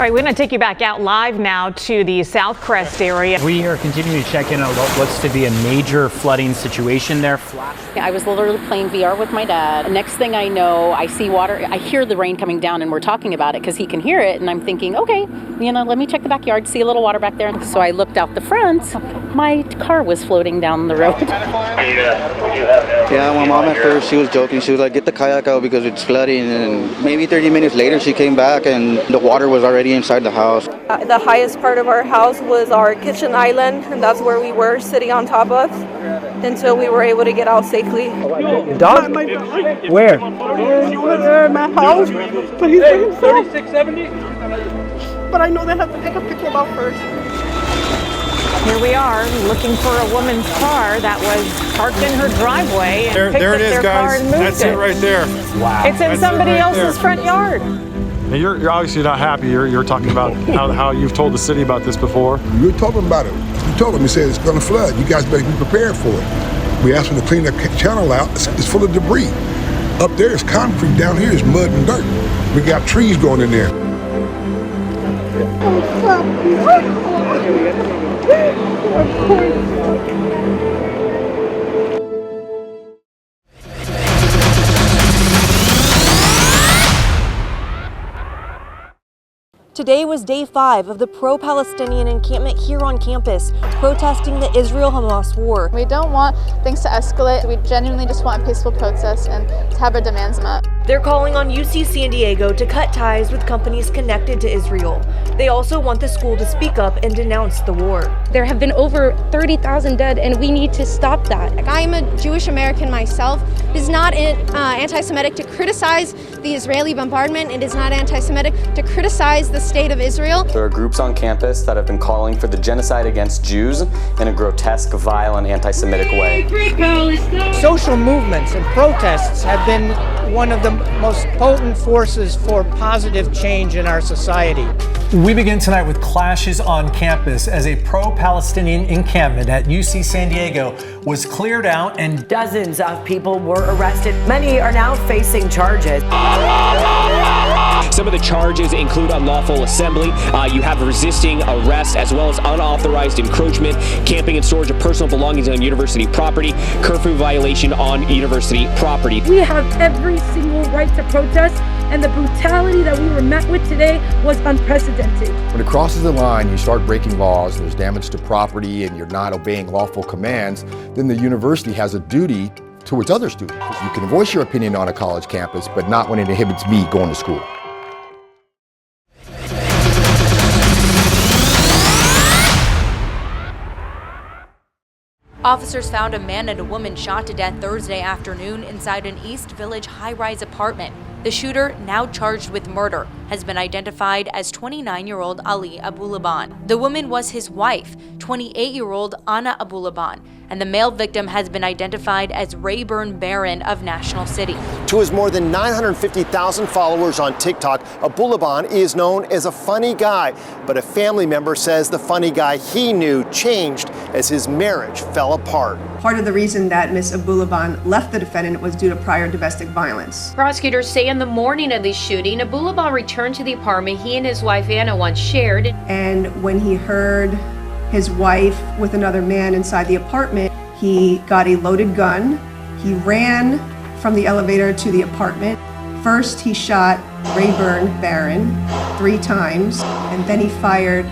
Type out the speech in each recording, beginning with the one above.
All right, we're going to take you back out live now to the South Crest area. We are continuing to check in on what looks to be a major flooding situation there. I was literally playing VR with my dad. Next thing I know, I see water. I hear the rain coming down, and we're talking about it because he can hear it. And I'm thinking, okay, let me check the backyard, see a little water back there. So I looked out the front. My car was floating down the road. Yeah, my mom at first, she was joking. She was like, get the kayak out because it's flooding. And maybe 30 minutes later, she came back and the water was already inside the house. The highest part of our house was our kitchen island, and that's where we were sitting on top of until we were able to get out safely. Dog? Where? He was there in my house, but he's 3670. But I know they have to pick him up first. Here we are looking for a woman's car that was parked in her driveway. And there it is, guys. That's it right there. Wow. It's in somebody else's front yard. And you're obviously not happy. You're talking about how you've told the city about this before. We told them about it. We told them, we said it's going to flood. You guys better be prepared for it. We asked them to clean the channel out. It's full of debris. Up there is concrete. Down here is mud and dirt. We got trees growing in there. Today was day 5 of the pro-Palestinian encampment here on campus, protesting the Israel-Hamas war. We don't want things to escalate. We genuinely just want a peaceful protest and to have our demands met. They're calling on UC San Diego to cut ties with companies connected to Israel. They also want the school to speak up and denounce the war. There have been over 30,000 dead, and we need to stop that. I am a Jewish American myself. It is not anti-Semitic to criticize the Israeli bombardment. It is not anti-Semitic to criticize the state of Israel. There are groups on campus that have been calling for the genocide against Jews in a grotesque, violent, anti-Semitic way. Social movements and protests have been one of the most potent forces for positive change in our society. We begin tonight with clashes on campus as a pro-Palestinian encampment at UC San Diego was cleared out and dozens of people were arrested. Many are now facing charges. Some of the charges include unlawful assembly, you have resisting arrest, as well as unauthorized encroachment, camping and storage of personal belongings on university property, curfew violation on university property. We have every single right to protest, and the brutality that we were met with today was unprecedented. When it crosses the line, you start breaking laws, there's damage to property, and you're not obeying lawful commands, then the university has a duty towards other students. You can voice your opinion on a college campus, but not when it inhibits me going to school. Officers found a man and a woman shot to death Thursday afternoon inside an East Village high-rise apartment. The shooter, now charged with murder, has been identified as 29-year-old Ali Abulaban. The woman was his wife, 28-year-old Anna Abulaban, and the male victim has been identified as Rayburn Barron of National City. To his more than 950,000 followers on TikTok, Abulaban is known as a funny guy, but a family member says the funny guy he knew changed as his marriage fell apart. Part of the reason that Ms. Abulaban left the defendant was due to prior domestic violence. Prosecutors say in the morning of the shooting, Abulaban returned to the apartment he and his wife Anna once shared. And when he heard his wife with another man inside the apartment, he got a loaded gun. He ran from the elevator to the apartment. First, he shot Rayburn Barron 3 times, and then he fired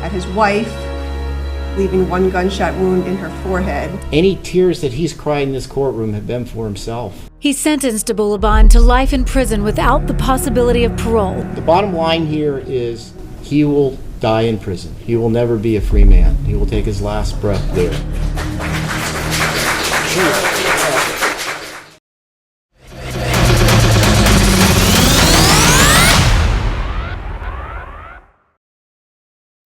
at his wife, leaving 1 gunshot wound in her forehead. Any tears that he's cried in this courtroom have been for himself. He sentenced Abulaban to life in prison without the possibility of parole. The bottom line here is he will die in prison. He will never be a free man. He will take his last breath there.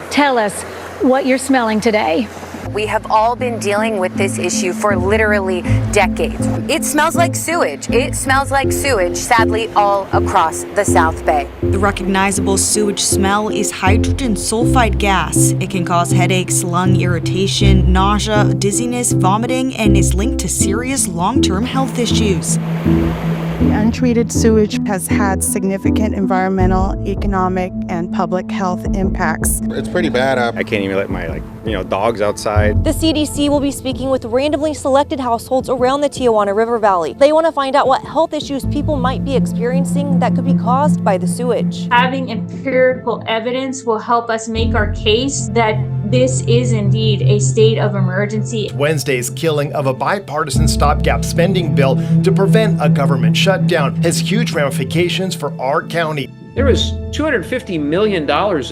Tell us what you're smelling today. We have all been dealing with this issue for literally decades. It smells like sewage. It smells like sewage, sadly, all across the South Bay. The recognizable sewage smell is hydrogen sulfide gas. It can cause headaches, lung irritation, nausea, dizziness, vomiting, and is linked to serious long-term health issues. The untreated sewage has had significant environmental, economic, and public health impacts. It's pretty bad. I can't even let my dogs outside. The CDC will be speaking with randomly selected households around the Tijuana River Valley. They want to find out what health issues people might be experiencing that could be caused by the sewage. Having empirical evidence will help us make our case that this is indeed a state of emergency. Wednesday's killing of a bipartisan stopgap spending bill to prevent a government shutdown has huge ramifications for our county. There was $250 million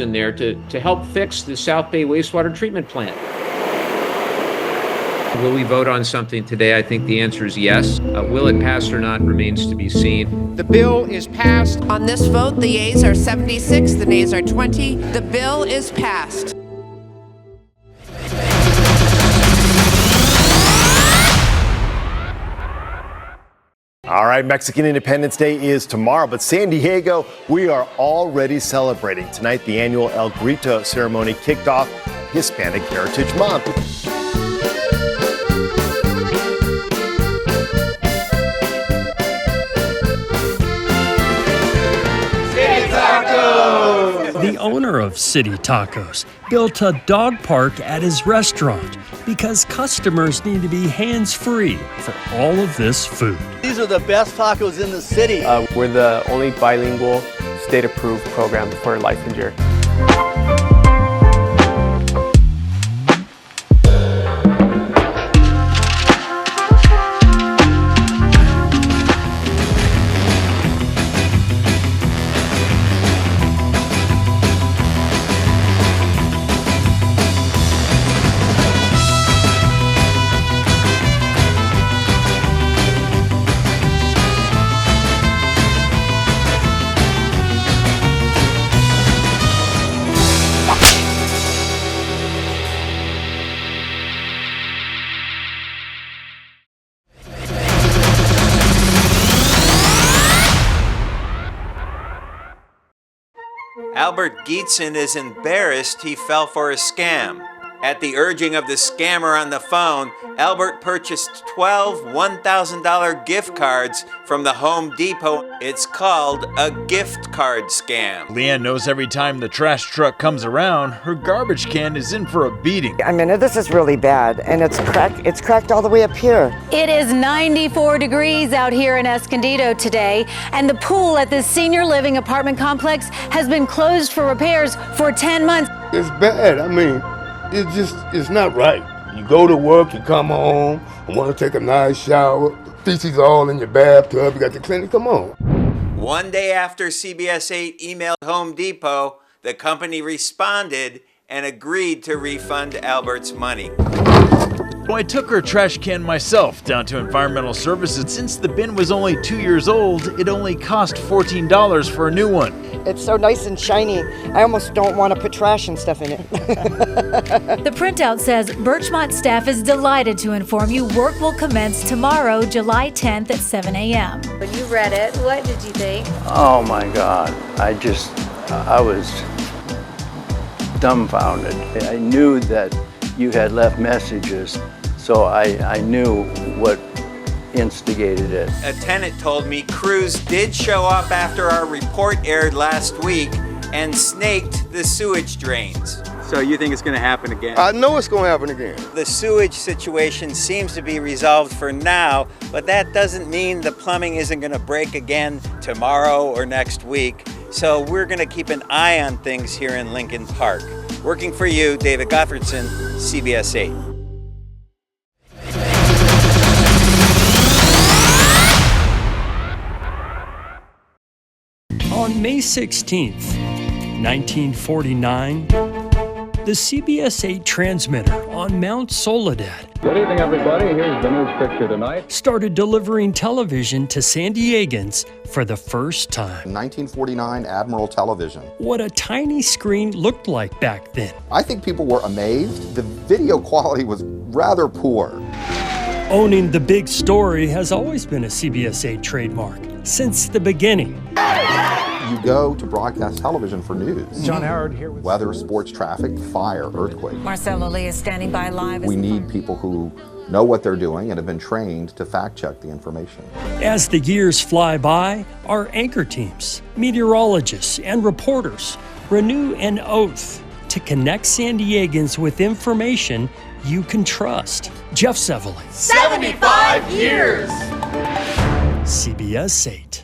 in there to help fix the South Bay wastewater treatment plant. Will we vote on something today? I think the answer is yes. Will it pass or not remains to be seen. The bill is passed. On this vote, the yeas are 76, the nays are 20. The bill is passed. All right, Mexican Independence Day is tomorrow, but San Diego, we are already celebrating. Tonight, the annual El Grito ceremony kicked off Hispanic Heritage Month. The owner of City Tacos built a dog park at his restaurant because customers need to be hands-free for all of this food. These are the best tacos in the city. We're the only bilingual state-approved program for Life Endure. Albert Gietzen is embarrassed he fell for a scam. At the urging of the scammer on the phone, Albert purchased 12 $1,000 gift cards from the Home Depot. It's called a gift card scam. Leanne knows every time the trash truck comes around, her garbage can is in for a beating. I mean, this is really bad, and it's cracked all the way up here. It is 94 degrees out here in Escondido today, and the pool at this senior living apartment complex has been closed for repairs for 10 months. It's bad. I mean, it's not right. You go to work, you come home, and want to take a nice shower, feces all in your bathtub, you got to clean it, come on. One day after CBS 8 emailed Home Depot, the company responded and agreed to refund Albert's money. I took her trash can myself down to Environmental Services. Since the bin was only 2 years old, it only cost $14 for a new one. It's so nice and shiny, I almost don't want to put trash and stuff in it. The printout says Birchmont staff is delighted to inform you work will commence tomorrow, July 10th at 7 a.m. When you read it, what did you think? Oh my God, I was dumbfounded. I knew that you had left messages, so I knew what instigated it. A tenant told me crews did show up after our report aired last week and snaked the sewage drains. So you think it's going to happen again? I know it's going to happen again. The sewage situation seems to be resolved for now, but that doesn't mean the plumbing isn't going to break again tomorrow or next week. So we're going to keep an eye on things here in Lincoln Park. Working for you, David Gottfredson, CBS 8. On May 16th, 1949, the CBS 8 transmitter on Mount Soledad Good evening, everybody. Here's the news picture tonight. Started delivering television to San Diegans for the first time. 1949 Admiral Television. What a tiny screen looked like back then. I think people were amazed. The video quality was rather poor. Owning the big story has always been a CBS 8 trademark since the beginning. You go to broadcast television for news. John Howard here with weather, sports, traffic, fire, earthquake. Marcelo Lee is standing by live. We need people who know what they're doing and have been trained to fact check the information. As the years fly by, our anchor teams, meteorologists, and reporters renew an oath to connect San Diegans with information you can trust. Jeff Sevely. 75 years! CBS 8.